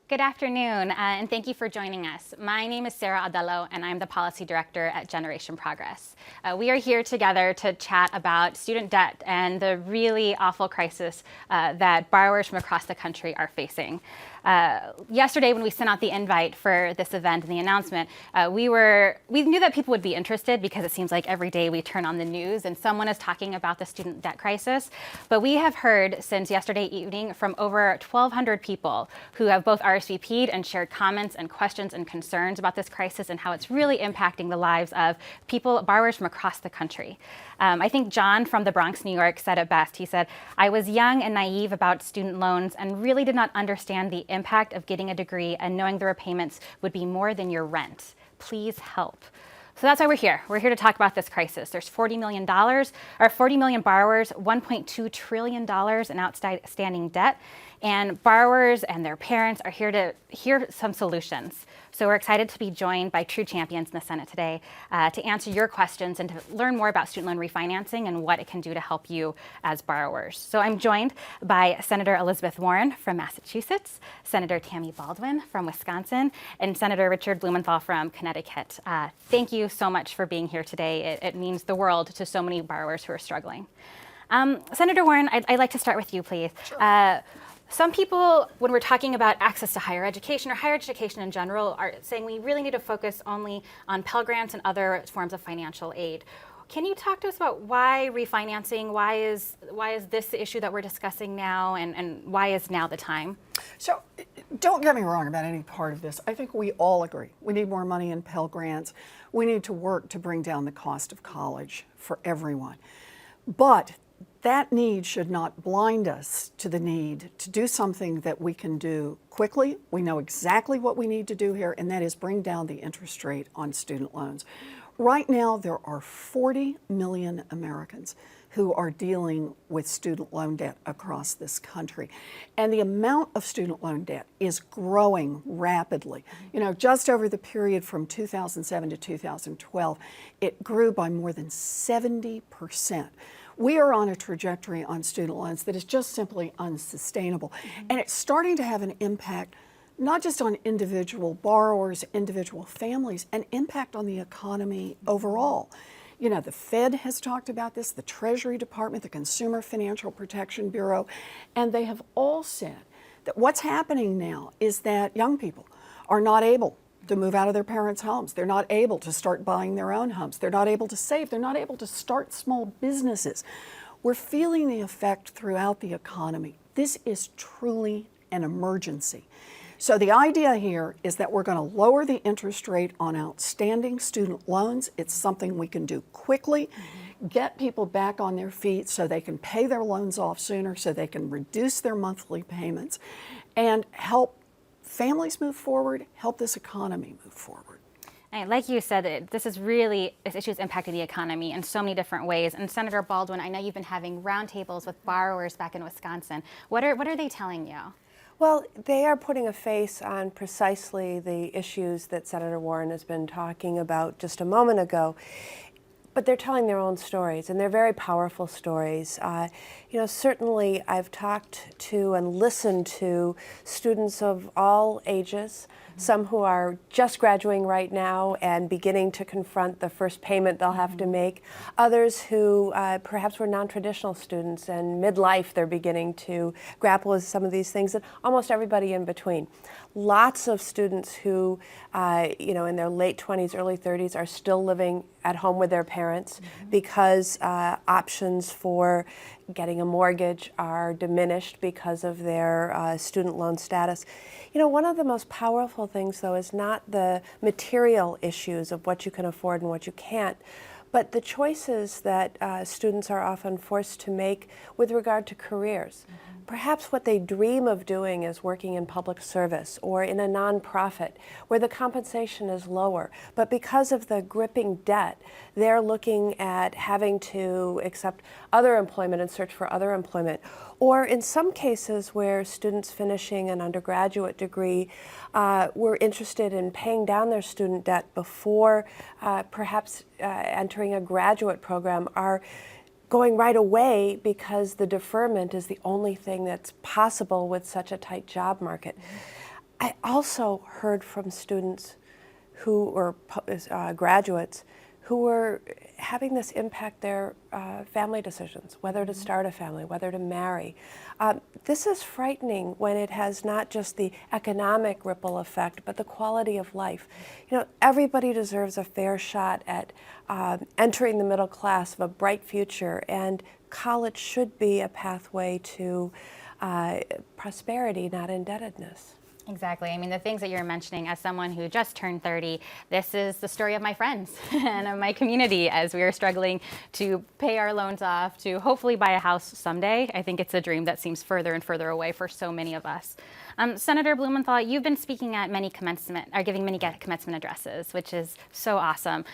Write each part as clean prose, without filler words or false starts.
Good afternoon, and thank you for joining us. My name is Sarah Audello, and I'm the Policy Director at Generation Progress. We are here together to chat about student debt and the really awful crisis that borrowers from across the country are facing. Yesterday, when we sent out the invite for this event and the announcement, we knew that people would be interested because it seems like every day we turn on the news and someone is talking about the student debt crisis. But we have heard since yesterday evening from over 1,200 people who have both RSVP'd and shared comments and questions and concerns about this crisis and how it's really impacting the lives of borrowers from across the country. I think John from the Bronx, New York said it best. He said, "I was young and naive about student loans and really did not understand the impact of getting a degree and knowing the repayments would be more than your rent. Please help." So that's why we're here. We're here to talk about this crisis. There's $40 million borrowers, $1.2 trillion in outstanding debt, and borrowers and their parents are here to hear some solutions. So we're excited to be joined by true champions in the Senate today to answer your questions and to learn more about student loan refinancing and what it can do to help you as borrowers. So I'm joined by Senator Elizabeth Warren from Massachusetts, Senator Tammy Baldwin from Wisconsin, and Senator Richard Blumenthal from Connecticut. Thank you so much for being here today. It means the world to so many borrowers who are struggling. Senator Warren, I'd like to start with you, please. Sure. Some people, when we're talking about access to higher education or higher education in general, are saying we really need to focus only on Pell Grants and other forms of financial aid. Can you talk to us about why refinancing? Why is this the issue that we're discussing now, and why is now the time? So don't get me wrong about any part of this. I think we all agree. We need more money in Pell Grants. We need to work to bring down the cost of college for everyone. But that need should not blind us to the need to do something that we can do quickly. We know exactly what we need to do here, and that is bring down the interest rate on student loans. Right now, there are 40 million Americans who are dealing with student loan debt across this country. And the amount of student loan debt is growing rapidly. You know, just over the period from 2007 to 2012, it grew by more than 70%. We are on a trajectory on student loans that is just simply unsustainable. And it's starting to have an impact not just on individual borrowers, individual families, an impact on the economy overall. You know, the Fed has talked about this, the Treasury Department, the Consumer Financial Protection Bureau, and they have all said that what's happening now is that young people are not able to move out of their parents' homes. They're not able to start buying their own homes. They're not able to save. They're not able to start small businesses. We're feeling the effect throughout the economy. This is truly an emergency. So the idea here is that we're going to lower the interest rate on outstanding student loans. It's something we can do quickly, get people back on their feet so they can pay their loans off sooner, so they can reduce their monthly payments, and help families move forward, help this economy move forward. And like you said, this issue is impacting the economy in so many different ways. And Senator Baldwin, I know you've been having roundtables with borrowers back in Wisconsin. What are they telling you? Well, they are putting a face on precisely the issues that Senator Warren has been talking about just a moment ago. But they're telling their own stories, and they're very powerful stories. Certainly I've talked to and listened to students of all ages, some who are just graduating right now and beginning to confront the first payment they'll have to make, others who perhaps were non-traditional students, and midlife they're beginning to grapple with some of these things, and almost everybody in between. Lots of students who, in their late 20s, early 30s are still living at home with their parents because options for getting a mortgage are diminished because of their student loan status. You know, one of the most powerful things, though, is not the material issues of what you can afford and what you can't, but the choices that students are often forced to make with regard to careers. Perhaps what they dream of doing is working in public service or in a nonprofit where the compensation is lower. But because of the gripping debt, they're looking at having to accept other employment and search for other employment. Or in some cases where students finishing an undergraduate degree were interested in paying down their student debt before perhaps entering a graduate program are going right away because the deferment is the only thing that's possible with such a tight job market. I also heard from students or graduates who were having this impact their family decisions, whether to start a family, whether to marry. This is frightening when it has not just the economic ripple effect, but the quality of life. You know, everybody deserves a fair shot at entering the middle class of a bright future, and college should be a pathway to prosperity, not indebtedness. Exactly. I mean, the things that you're mentioning, as someone who just turned 30, this is the story of my friends and of my community as we are struggling to pay our loans off, to hopefully buy a house someday. I think it's a dream that seems further and further away for so many of us. Senator Blumenthal, you've been speaking at giving many commencement addresses, which is so awesome.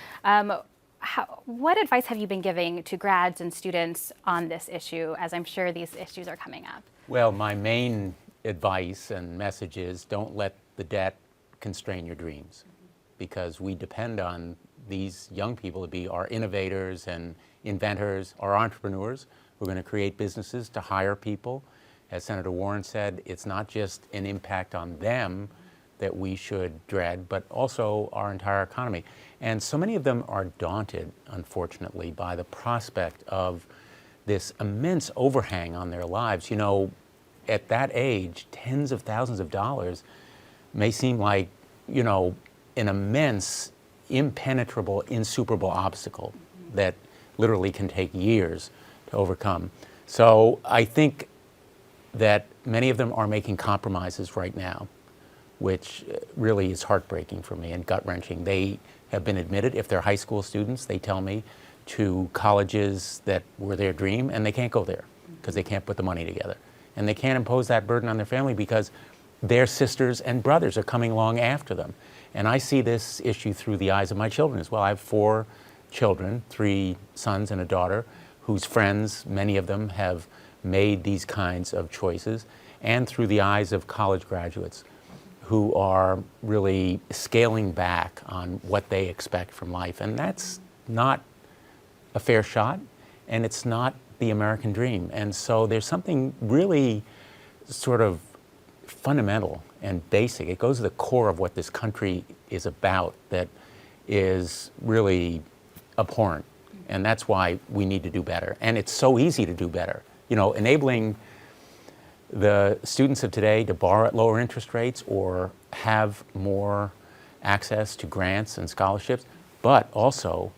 What advice have you been giving to grads and students on this issue, as I'm sure these issues are coming up? Well, my main advice and message is don't let the debt constrain your dreams, because we depend on these young people to be our innovators and inventors, our entrepreneurs. We're going to create businesses to hire people. As Senator Warren said, it's not just an impact on them that we should dread, but also our entire economy. And so many of them are daunted, unfortunately, by the prospect of this immense overhang on their lives. You know, at that age, tens of thousands of dollars may seem like, you know, an immense, impenetrable, insuperable obstacle that literally can take years to overcome. So I think that many of them are making compromises right now, which really is heartbreaking for me and gut-wrenching. They have been admitted, if they're high school students, they tell me, to colleges that were their dream, and they can't go there because they can't put the money together. And they can't impose that burden on their family because their sisters and brothers are coming along after them. And I see this issue through the eyes of my children as well. I have 4 children, 3 sons and a daughter, whose friends, many of them, have made these kinds of choices, and through the eyes of college graduates who are really scaling back on what they expect from life. And that's not a fair shot, and it's not the American dream. And so there's something really sort of fundamental and basic. It goes to the core of what this country is about that is really abhorrent. And that's why we need to do better. And it's so easy to do better. You know, enabling the students of today to borrow at lower interest rates or have more access to grants and scholarships, but also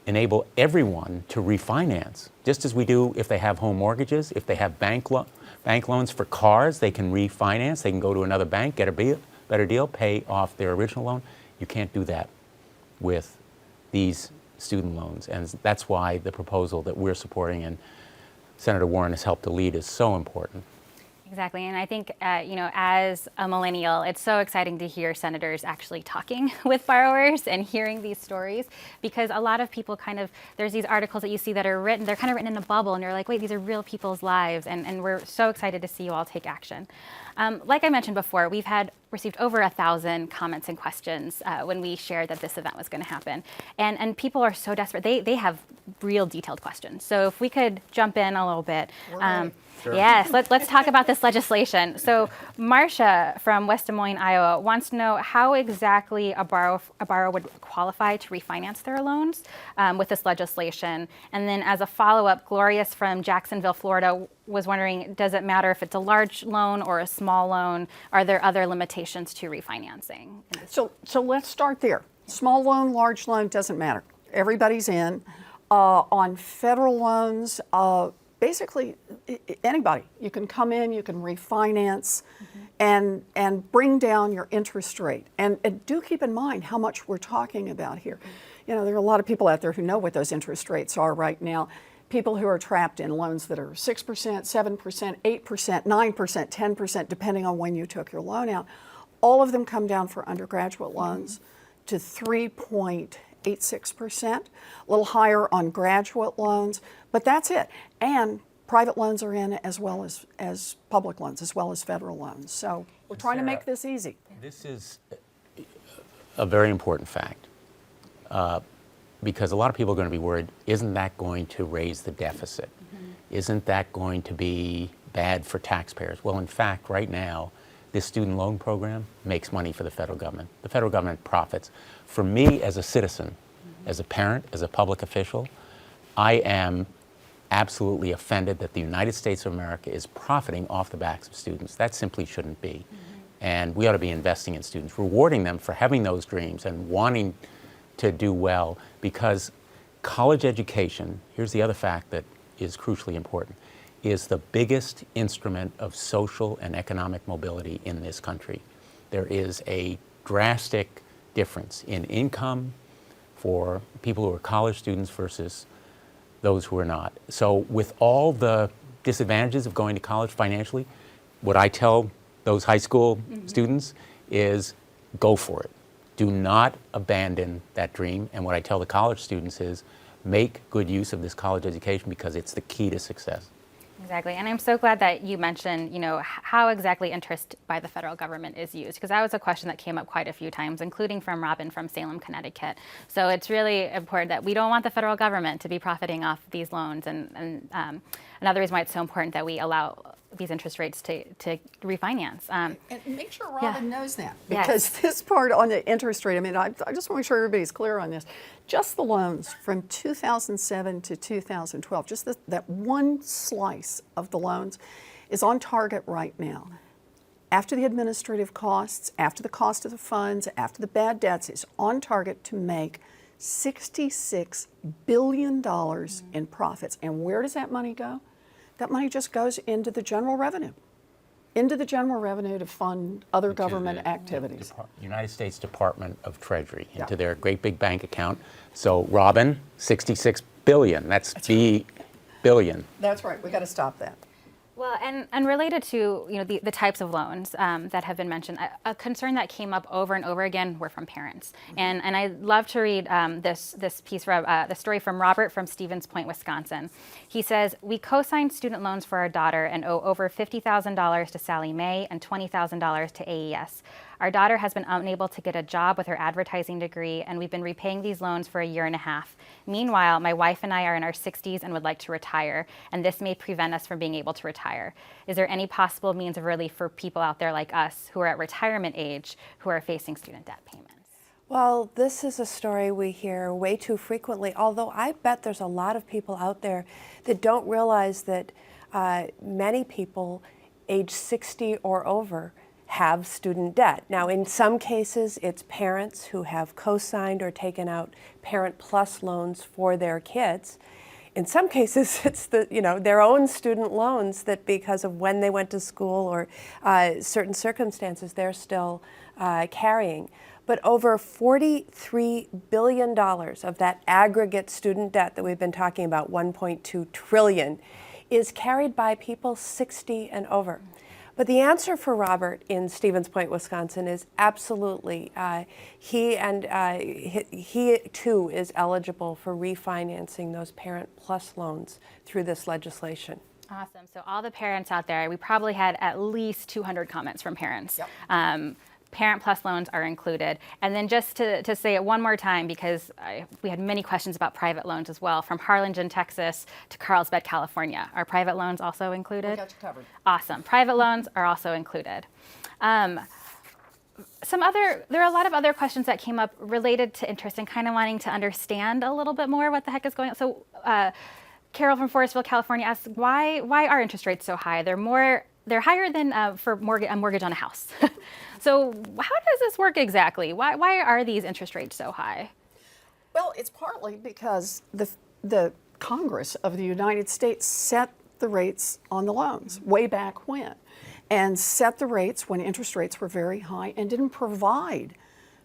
enable everyone to refinance, just as we do if they have home mortgages. If they have bank loans for cars, they can refinance. They can go to another bank, get a better deal, pay off their original loan. You can't do that with these student loans. And that's why the proposal that we're supporting and Senator Warren has helped to lead is so important. Exactly, and I think, you know, as a millennial, it's so exciting to hear senators actually talking with borrowers and hearing these stories, because a lot of people there's these articles that you see that are written, they're kind of written in a bubble, and you're like, wait, these are real people's lives, and we're so excited to see you all take action. Like I mentioned before, we've received over 1,000 comments and questions when we shared that this event was going to happen. And people are so desperate. They have real detailed questions. So if we could jump in a little bit. Sure. Yes, let's talk about this legislation. So Marcia from West Des Moines, Iowa, wants to know how exactly a borrower would qualify to refinance their loans with this legislation. And then as a follow-up, Glorious from Jacksonville, Florida, was wondering, does it matter if it's a large loan or a small loan? Are there other limitations to refinancing? So let's start there. Small loan, large loan, doesn't matter. Everybody's in. On federal loans, basically anybody. You can come in, you can refinance, and bring down your interest rate. And do keep in mind how much we're talking about here. You know, there are a lot of people out there who know what those interest rates are right now. People who are trapped in loans that are 6%, 7%, 8%, 9%, 10%, depending on when you took your loan out. All of them come down for undergraduate loans to 3.86%, a little higher on graduate loans, but that's it. And private loans are in as well as public loans, as well as federal loans. So we're trying to make this easy. This is a very important fact. Because a lot of people are going to be worried, isn't that going to raise the deficit? Isn't that going to be bad for taxpayers? Well, in fact, right now, this student loan program makes money for the federal government. The federal government profits. For me as a citizen, as a parent, as a public official, I am absolutely offended that the United States of America is profiting off the backs of students. That simply shouldn't be. And we ought to be investing in students, rewarding them for having those dreams and wanting to do well, because college education, here's the other fact that is crucially important, is the biggest instrument of social and economic mobility in this country. There is a drastic difference in income for people who are college students versus those who are not. So with all the disadvantages of going to college financially, what I tell those high school students is go for it. Do not abandon that dream. And what I tell the college students is make good use of this college education, because it's the key to success. Exactly, and I'm so glad that you mentioned, how exactly interest by the federal government is used, because that was a question that came up quite a few times, including from Robin from Salem, Connecticut. So it's really important that we don't want the federal government to be profiting off these loans, and another reason why it's so important that we allow these interest rates to refinance. And make sure Robin knows that, Yes. because this part on the interest rate, I mean, I just want to make sure everybody's clear on this. Just the loans from 2007 to 2012, just that one slice of the loans is on target right now. After the administrative costs, after the cost of the funds, after the bad debts, is on target to make $66 billion in profits. And where does that money go? That money just goes into the general revenue to fund other government activities. United States Department of Treasury, into their great big bank account. So Robin, 66 billion, that's B billion. That's right, we got to stop that. Well, and related to the types of loans that have been mentioned, a concern that came up over and over again were from parents. And I'd love to read this piece, the story from Robert from Stevens Point, Wisconsin. He says, "We co-signed student loans for our daughter and owe over $50,000 to Sallie Mae and $20,000 to AES. Our daughter has been unable to get a job with her advertising degree, and we've been repaying these loans for a year and a half. Meanwhile, my wife and I are in our 60s and would like to retire, and this may prevent us from being able to retire. Is there any possible means of relief for people out there like us who are at retirement age who are facing student debt payments?" Well, this is a story we hear way too frequently, although I bet there's a lot of people out there that don't realize that many people age 60 or over have student debt. Now, in some cases, it's parents who have co-signed or taken out Parent Plus loans for their kids. In some cases, it's their own student loans that, because of when they went to school or certain circumstances, they're still carrying. But over $43 billion of that aggregate student debt that we've been talking about, $1.2 trillion, is carried by people 60 and over. But the answer for Robert in Stevens Point, Wisconsin, is absolutely. He too is eligible for refinancing those Parent Plus loans through this legislation. Awesome. So all the parents out there, we probably had at least 200 comments from parents. Yep. Parent Plus loans are included. And then just to say it one more time, because we had many questions about private loans as well, from Harlingen, Texas to Carlsbad, California. Are private loans also included? We got you covered. Awesome. Private loans are also included. There are a lot of other questions that came up related to interest and kind of wanting to understand a little bit more what the heck is going on. So Carol from Forestville, California asks, why are interest rates so high? They're higher than for a mortgage on a house. So how does this work exactly? Why are these interest rates so high? Well, it's partly because the Congress of the United States set the rates on the loans way back when, and set the rates when interest rates were very high, and didn't provide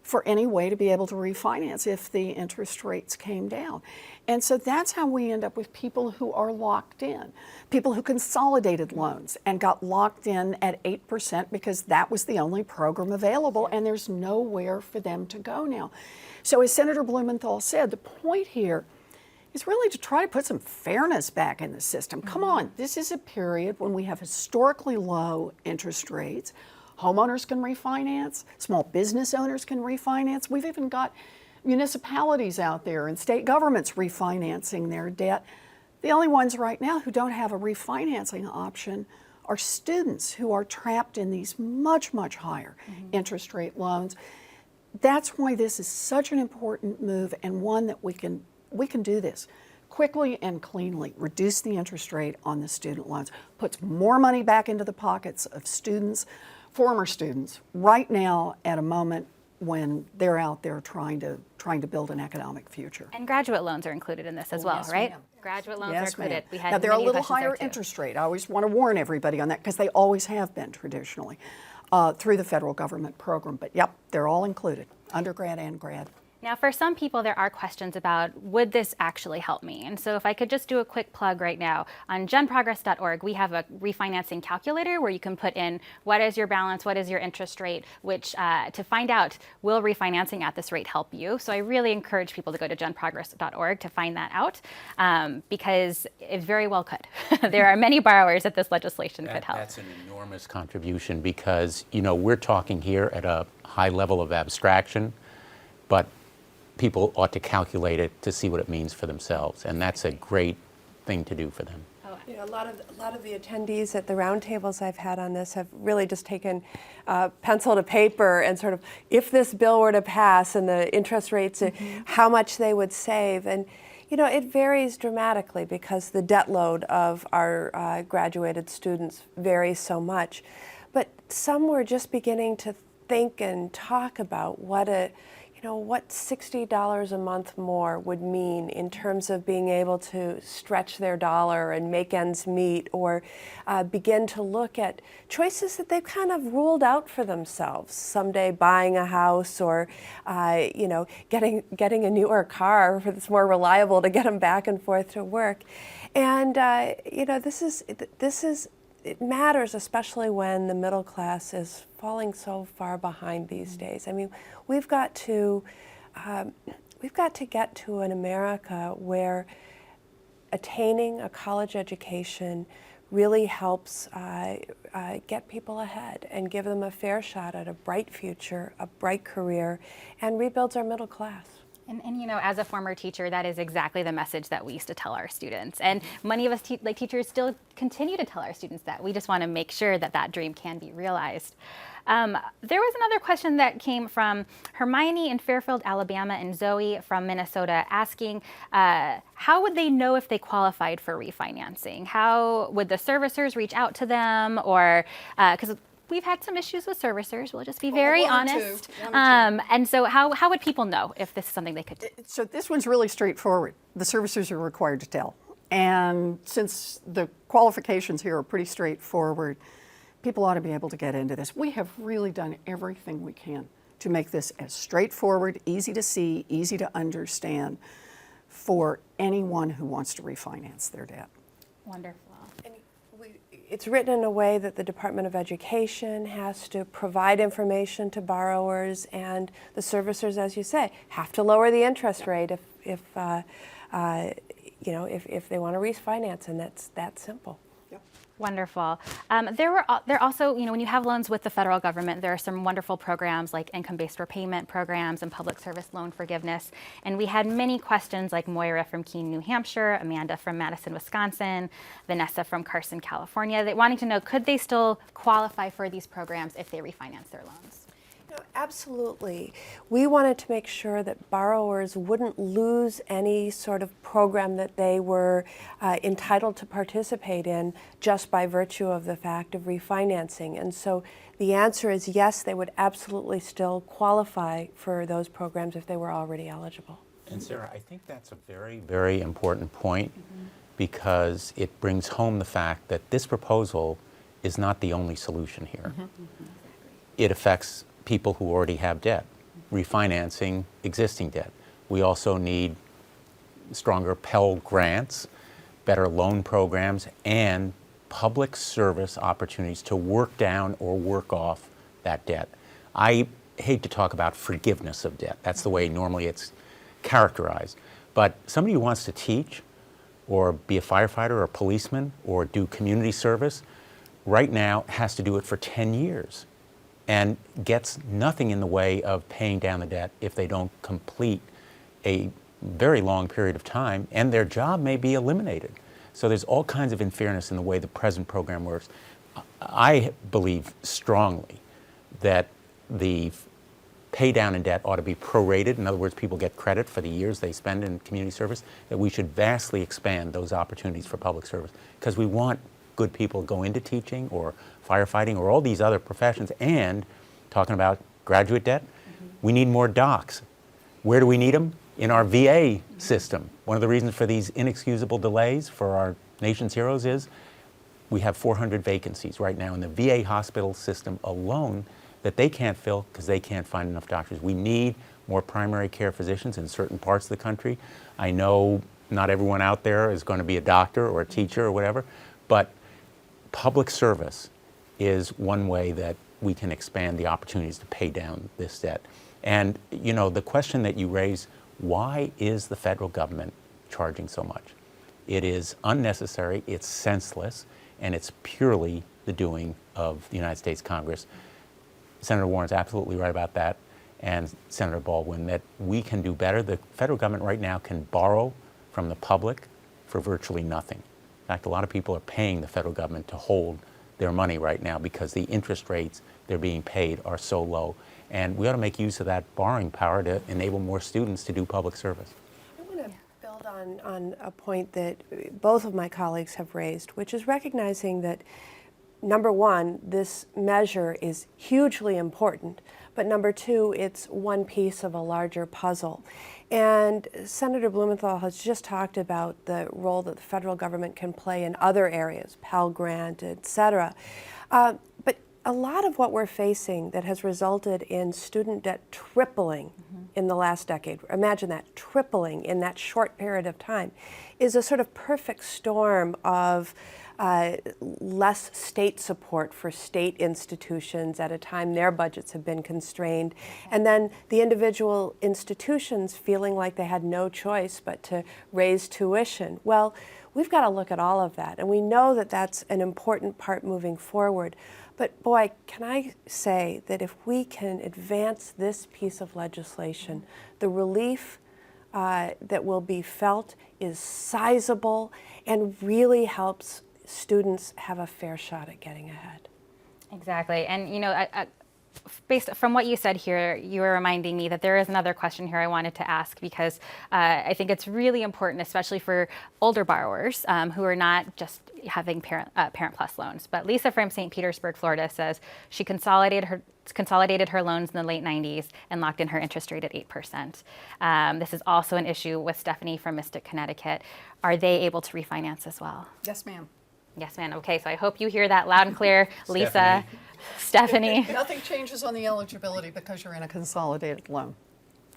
for any way to be able to refinance if the interest rates came down. And so that's how we end up with people who are locked in, people who consolidated loans and got locked in at 8% because that was the only program available, and there's nowhere for them to go now. So as Senator Blumenthal said, the point here is really to try to put some fairness back in the system. Come on, this is a period when we have historically low interest rates. Homeowners can refinance, small business owners can refinance. We've even got municipalities out there and state governments refinancing their debt. The only ones right now who don't have a refinancing option are students who are trapped in these much, much higher interest rate loans. That's why this is such an important move, and one that we can do this quickly and cleanly. Reduce the interest rate on the student loans, puts more money back into the pockets of students, former students, right now at a moment when they're out there trying to build an economic future. And graduate loans are included in this as well, yes, right? ma'am. Graduate loans are Yes, included. ma'am. We had Now, they're a many little questions there, higher too. interest rate. I always want to warn everybody on that because they always have been traditionally through the federal government program. But yep, they're all included, undergrad and grad. Now, for some people, there are questions about, would this actually help me? And so if I could just do a quick plug right now, on genprogress.org, we have a refinancing calculator where you can put in what is your balance, what is your interest rate, which to find out, will refinancing at this rate help you? So I really encourage people to go to genprogress.org to find that out, because it very well could. There are many borrowers that this legislation could help. That's an enormous contribution because, we're talking here at a high level of abstraction, but people ought to calculate it to see what it means for themselves, and that's a great thing to do for them. A lot of the attendees at the roundtables I've had on this have really just taken pencil to paper and sort of, if this bill were to pass and the interest rates, how much they would save. And it varies dramatically because the debt load of our graduated students varies so much. But some were just beginning to think and talk about what $60 a month more would mean in terms of being able to stretch their dollar and make ends meet, or begin to look at choices that they've kind of ruled out for themselves. Someday buying a house, or getting a newer car that's more reliable to get them back and forth to work. And it matters, especially when the middle class is falling so far behind these days. I mean, we've got to get to an America where attaining a college education really helps get people ahead and give them a fair shot at a bright future, a bright career, and rebuilds our middle class. And as a former teacher, that is exactly the message that we used to tell our students. And many of us teachers still continue to tell our students that. We just want to make sure that that dream can be realized. There was another question that came from Hermione in Fairfield, Alabama, and Zoe from Minnesota asking, how would they know if they qualified for refinancing? How would the servicers reach out to them? Or, because we've had some issues with servicers, we'll just be very honest. And so how would people know if this is something they could do? So this one's really straightforward. The servicers are required to tell. And since the qualifications here are pretty straightforward, people ought to be able to get into this. We have really done everything we can to make this as straightforward, easy to see, easy to understand for anyone who wants to refinance their debt. Wonderful. It's written in a way that the Department of Education has to provide information to borrowers, and the servicers, as you say, have to lower the interest rate if they want to refinance, and that's that simple. Wonderful. There also, when you have loans with the federal government, there are some wonderful programs like income-based repayment programs and public service loan forgiveness. And we had many questions like Moira from Keene, New Hampshire, Amanda from Madison, Wisconsin, Vanessa from Carson, California, wanting to know, could they still qualify for these programs if they refinance their loans? Absolutely. We wanted to make sure that borrowers wouldn't lose any sort of program that they were entitled to participate in just by virtue of the fact of refinancing. And so the answer is yes, they would absolutely still qualify for those programs if they were already eligible. And Sarah, I think that's a very, very important point because it brings home the fact that this proposal is not the only solution here. It affects people who already have debt, refinancing existing debt. We also need stronger Pell grants, better loan programs, and public service opportunities to work down or work off that debt. I hate to talk about forgiveness of debt. That's the way normally it's characterized. But somebody who wants to teach or be a firefighter or a policeman or do community service right now has to do it for 10 years. And gets nothing in the way of paying down the debt if they don't complete a very long period of time, and their job may be eliminated. So there's all kinds of unfairness in the way the present program works. I believe strongly that the pay down in debt ought to be prorated. In other words, people get credit for the years they spend in community service, that we should vastly expand those opportunities for public service, because we want good people to go into teaching or firefighting or all these other professions. And talking about graduate debt, we need more docs. Where do we need them? In our VA system. One of the reasons for these inexcusable delays for our nation's heroes is we have 400 vacancies right now in the VA hospital system alone that they can't fill because they can't find enough doctors. We need more primary care physicians in certain parts of the country. I know not everyone out there is going to be a doctor or a teacher or whatever, but public service is one way that we can expand the opportunities to pay down this debt. And you know, the question that you raise, why is the federal government charging so much? It is unnecessary, it's senseless, and it's purely the doing of the United States Congress. Senator Warren's absolutely right about that, and Senator Baldwin, that we can do better. The federal government right now can borrow from the public for virtually nothing. In fact, a lot of people are paying the federal government to hold their money right now because the interest rates they're being paid are so low. And we ought to make use of that borrowing power to enable more students to do public service. I want to build on a point that both of my colleagues have raised, which is recognizing that, number one, this measure is hugely important, but number two, it's one piece of a larger puzzle. And Senator Blumenthal has just talked about the role that the federal government can play in other areas, Pell Grant, et cetera. But a lot of what we're facing that has resulted in student debt tripling in the last decade, imagine that, tripling in that short period of time, is a sort of perfect storm of less state support for state institutions at a time their budgets have been constrained, and then the individual institutions feeling like they had no choice but to raise tuition. Well, we've got to look at all of that, and we know that that's an important part moving forward. But boy, can I say that if we can advance this piece of legislation, the relief that will be felt is sizable and really helps students have a fair shot at getting ahead. Exactly. And, you know, based from what you said here, you were reminding me that there is another question here I wanted to ask, because I think it's really important, especially for older borrowers who are not just having Parent Plus loans. But Lisa from St. Petersburg, Florida says she consolidated her loans in the late 90s and locked in her interest rate at 8%. This is also an issue with Stephanie from Mystic, Connecticut. Are they able to refinance as well? Yes, ma'am. Yes, ma'am. Okay, so I hope you hear that loud and clear, Lisa, Stephanie. Nothing changes on the eligibility because you're in a consolidated loan.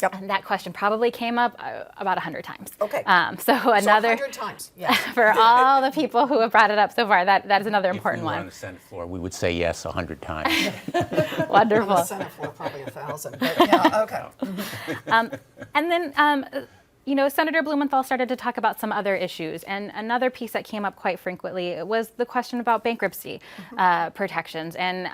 Yep. And that question probably came up about 100 times. Okay. So another 100 times, yes. for all the people who have brought it up so far, that is another important If we were one. on the Senate floor, we would say yes 100 times. On the Wonderful. Senate floor, probably 1,000. But yeah, okay. And then, you know, Senator Blumenthal started to talk about some other issues, and another piece that came up quite frequently was the question about bankruptcy protections. And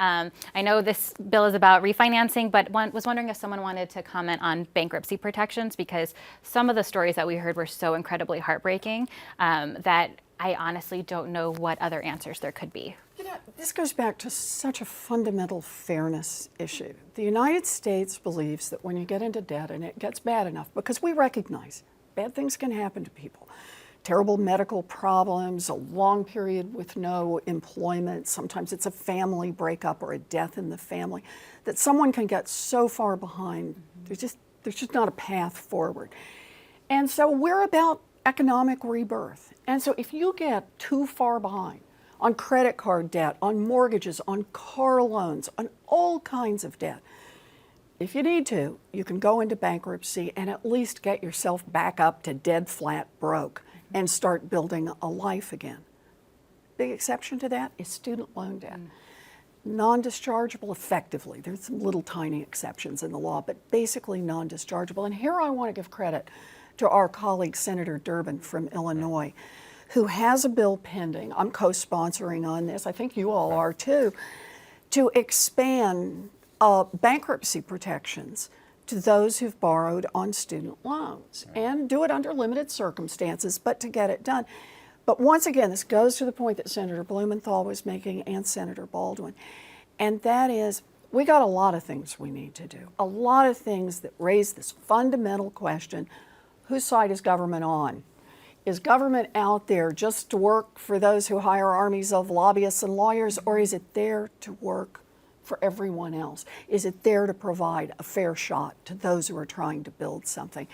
I know this bill is about refinancing, but was wondering if someone wanted to comment on bankruptcy protections, because some of the stories that we heard were so incredibly heartbreaking that I honestly don't know what other answers there could be. You know, this goes back to such a fundamental fairness issue. The United States believes that when you get into debt and it gets bad enough, because we recognize bad things can happen to people, terrible medical problems, a long period with no employment, sometimes it's a family breakup or a death in the family, that someone can get so far behind, there's just not a path forward. And so we're about economic rebirth. And so if you get too far behind on credit card debt, on mortgages, on car loans, on all kinds of debt, if you need to, you can go into bankruptcy and at least get yourself back up to dead flat broke and start building a life again. The exception to that is student loan debt. Non-dischargeable effectively. There's some little tiny exceptions in the law, but basically non-dischargeable. And here I want to give credit to our colleague, Senator Durbin from Illinois, who has a bill pending. I'm co-sponsoring on this. I think you all are too, to expand bankruptcy protections to those who've borrowed on student loans and do it under limited circumstances, but to get it done. But once again, this goes to the point that Senator Blumenthal was making and Senator Baldwin, and that is we got a lot of things we need to do, a lot of things that raise this fundamental question, whose side is government on? Is government out there just to work for those who hire armies of lobbyists and lawyers, or is it there to work for everyone else? Is it there to provide a fair shot to those who are trying to build something?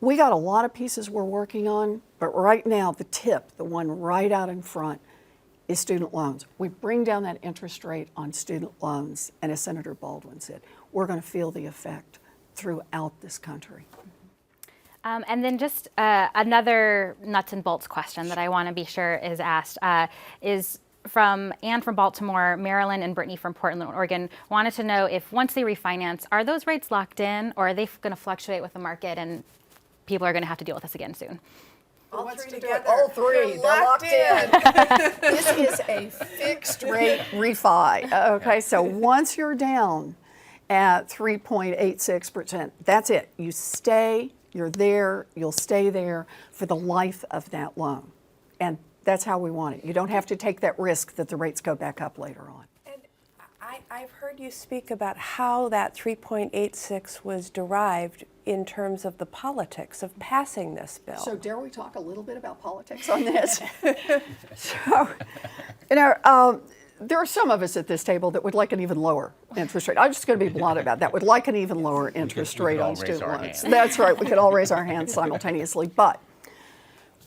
We got a lot of pieces we're working on, but right now the tip, the one right out in front, is student loans. We bring down that interest rate on student loans, and as Senator Baldwin said, we're going to feel the effect throughout this country. And then just another nuts and bolts question that I want to be sure is asked is from Ann from Baltimore, Maryland, and Brittany from Portland, Oregon, wanted to know if once they refinance, are those rates locked in, or are they going to fluctuate with the market and people are going to have to deal with this again soon? All three three together. All three. They're They're locked locked in. This is a fixed rate refi. Okay, so once you're down at 3.86%, that's it. You stay, you're there, you'll stay there for the life of that loan. And that's how we want it. You don't have to take that risk that the rates go back up later on. And I've heard you speak about how that 3.86 was derived in terms of the politics of passing this bill. So dare we talk a little bit about politics on this? So, you know, there are some of us at this table that would like an even lower interest rate. I'm just going to be blunt about that. Would like an even lower interest rate on student loans. That's right. We could all raise our hands simultaneously, but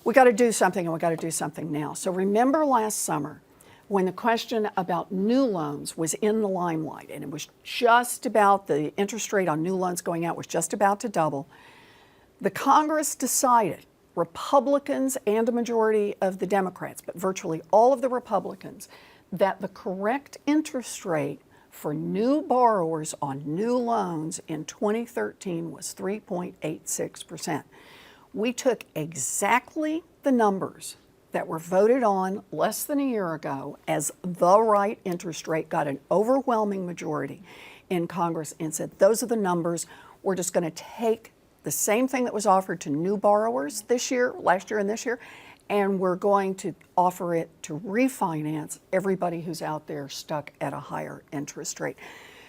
we got to do something, and we got to do something now. So remember last summer when the question about new loans was in the limelight, and it was just about the interest rate on new loans going out was just about to double. The Congress decided, Republicans and a majority of the Democrats, but virtually all of the Republicans, that the correct interest rate for new borrowers on new loans in 2013 was 3.86%. We took exactly the numbers that were voted on less than a year ago as the right interest rate, got an overwhelming majority in Congress, and said, those are the numbers. We're just going to take the same thing that was offered to new borrowers this year, last year and this year, and we're going to offer it to refinance everybody who's out there stuck at a higher interest rate.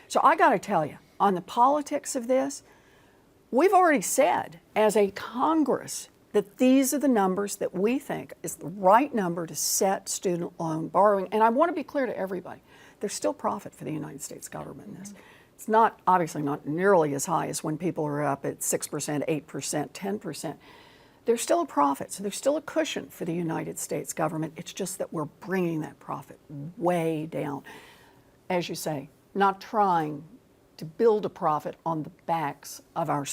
So I got to tell you, on the politics of this, we've already said as a Congress that these are the numbers that we think is the right number to set student loan borrowing. And I want to be clear to everybody, there's still profit for the United States government in this. It's not, obviously not nearly as high as when people are up at 6%, 8%, 10%. There's still a profit, so there's still a cushion for the United States government. It's just that we're bringing that profit way down. As you say, not trying to build a profit on the backs of our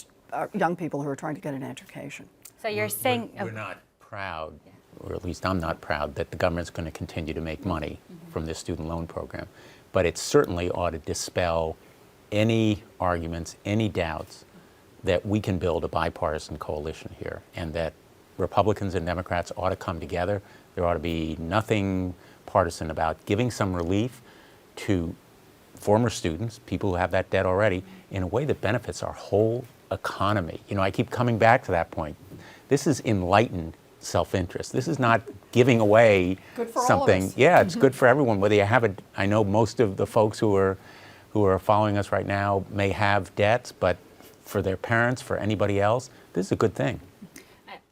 young people who are trying to get an education. So you're saying we're not proud, or at least I'm not proud, that the government's going to continue to make money from this student loan program. But it certainly ought to dispel any arguments, any doubts that we can build a bipartisan coalition here, and that Republicans and Democrats ought to come together. There ought to be nothing partisan about giving some relief to former students, people who have that debt already, in a way that benefits our whole economy. You know, I keep coming back to that point. This is enlightened self-interest. This is not giving away something. Yeah, it's good for everyone. Whether you have it, I know most of the folks who are following us right now may have debts, but for their parents, for anybody else, this is a good thing.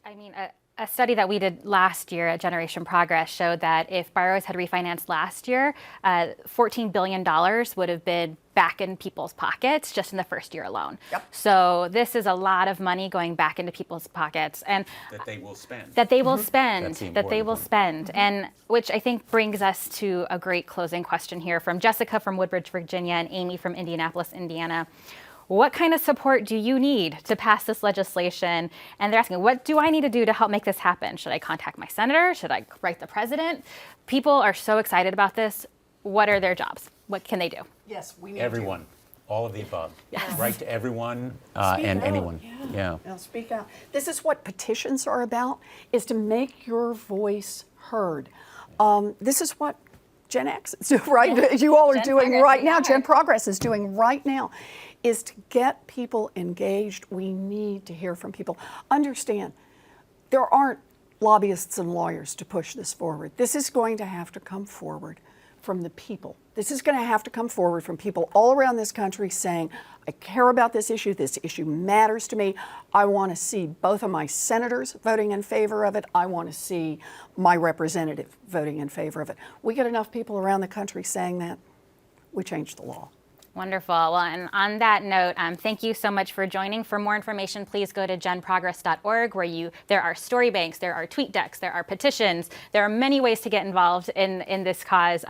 I mean, a study that we did last year at Generation Progress showed that if borrowers had refinanced last year, $14 billion would have been back in people's pockets just in the first year alone. Yep. So this is a lot of money going back into people's pockets, and That they will spend. that they will spend, That's the that they will important spend, and which I think brings us to a great closing question here from Jessica from Woodbridge, Virginia, and Amy from Indianapolis, Indiana. What kind of support do you need to pass this legislation? And they're asking, what do I need to do to help make this happen? Should I contact my senator? Should I write the president? People are so excited about this. What are their jobs? What can they do? Yes, we need Everyone, all of the above. Yes. Right to everyone Speak and out, anyone. Yeah. Now speak out. This is what petitions are about, is to make your voice heard. This is what Gen X is doing, right? You all are Gen doing Progress, right we now. are. Gen Progress is doing right now, is to get people engaged. We need to hear from people. Understand, there aren't lobbyists and lawyers to push this forward. This is going to have to come forward from the people. This is going to have to come forward from people all around this country saying, I care about this issue matters to me. I want to see both of my senators voting in favor of it. I want to see my representative voting in favor of it. We get enough people around the country saying that, we change the law. Wonderful. Well, and on that note, thank you so much for joining. For more information, please go to genprogress.org, where there are story banks, there are tweet decks, there are petitions. There are many ways to get involved in this cause,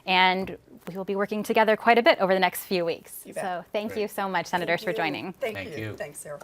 and we will be working together quite a bit over the next few weeks. So thank you so much, Senators, for joining. Thank Thank you. you. Thanks, Sarah.